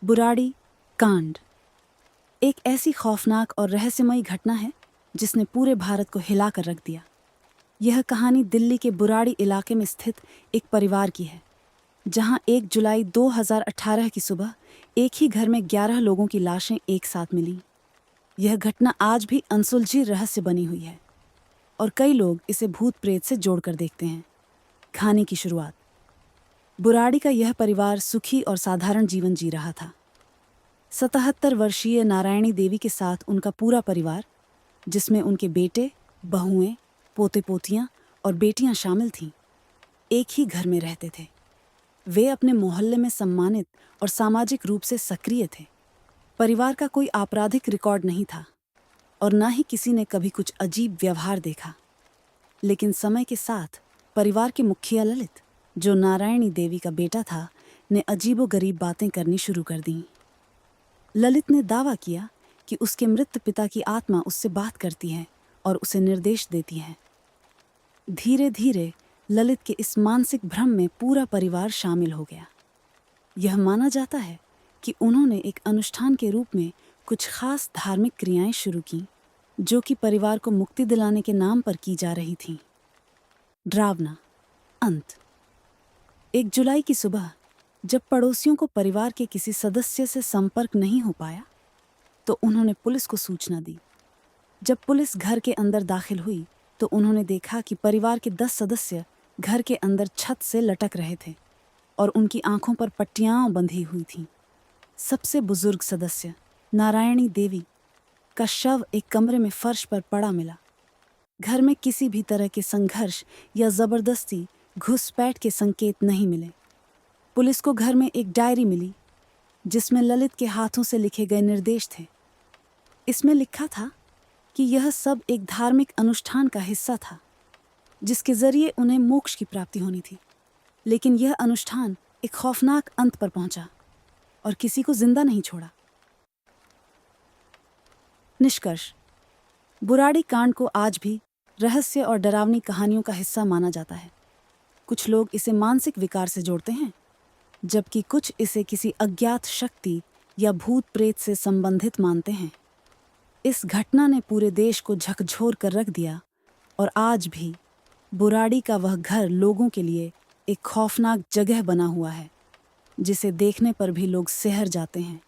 बुराड़ी कांड एक ऐसी खौफनाक और रहस्यमयी घटना है जिसने पूरे भारत को हिला कर रख दिया। यह कहानी दिल्ली के बुराड़ी इलाके में स्थित एक परिवार की है, जहां 1 जुलाई 2018 की सुबह एक ही घर में 11 लोगों की लाशें एक साथ मिलीं। यह घटना आज भी अनसुलझी रहस्य बनी हुई है और कई लोग इसे भूत प्रेत से जोड़कर देखते हैं। कहानी की शुरुआत। बुराड़ी का यह परिवार सुखी और साधारण जीवन जी रहा था। 77 वर्षीय नारायणी देवी के साथ उनका पूरा परिवार, जिसमें उनके बेटे, बहुएं, पोते पोतियां और बेटियां शामिल थीं, एक ही घर में रहते थे। वे अपने मोहल्ले में सम्मानित और सामाजिक रूप से सक्रिय थे। परिवार का कोई आपराधिक रिकॉर्ड नहीं था और न ही किसी ने कभी कुछ अजीब व्यवहार देखा। लेकिन समय के साथ परिवार के मुखिया ललित, जो नारायणी देवी का बेटा था, ने अजीबोगरीब बातें करनी शुरू कर दीं। ललित ने दावा किया कि उसके मृत पिता की आत्मा उससे बात करती है और उसे निर्देश देती है। धीरे धीरे ललित के इस मानसिक भ्रम में पूरा परिवार शामिल हो गया। यह माना जाता है कि उन्होंने एक अनुष्ठान के रूप में कुछ खास धार्मिक क्रियाएं शुरू की, जो कि परिवार को मुक्ति दिलाने के नाम पर की जा रही थीं। डरावना अंत। 1 जुलाई की सुबह जब पड़ोसियों को परिवार के किसी सदस्य से संपर्क नहीं हो पाया, तो उन्होंने पुलिस को सूचना दी। जब पुलिस घर के अंदर दाखिल हुई तो उन्होंने देखा कि परिवार के 10 सदस्य घर के अंदर छत से लटक रहे थे और उनकी आंखों पर पट्टियां बंधी हुई थीं। सबसे बुजुर्ग सदस्य नारायणी देवी का शव एक कमरे में फर्श पर पड़ा मिला। घर में किसी भी तरह के संघर्ष या जबरदस्ती घुसपैठ के संकेत नहीं मिले। पुलिस को घर में एक डायरी मिली जिसमें ललित के हाथों से लिखे गए निर्देश थे। इसमें लिखा था कि यह सब एक धार्मिक अनुष्ठान का हिस्सा था जिसके जरिए उन्हें मोक्ष की प्राप्ति होनी थी। लेकिन यह अनुष्ठान एक खौफनाक अंत पर पहुंचा और किसी को जिंदा नहीं छोड़ा। निष्कर्ष। बुराड़ी कांड को आज भी रहस्य और डरावनी कहानियों का हिस्सा माना जाता है। कुछ लोग इसे मानसिक विकार से जोड़ते हैं, जबकि कुछ इसे किसी अज्ञात शक्ति या भूत प्रेत से संबंधित मानते हैं। इस घटना ने पूरे देश को झकझोर कर रख दिया और आज भी बुराड़ी का वह घर लोगों के लिए एक खौफनाक जगह बना हुआ है, जिसे देखने पर भी लोग सिहर जाते हैं।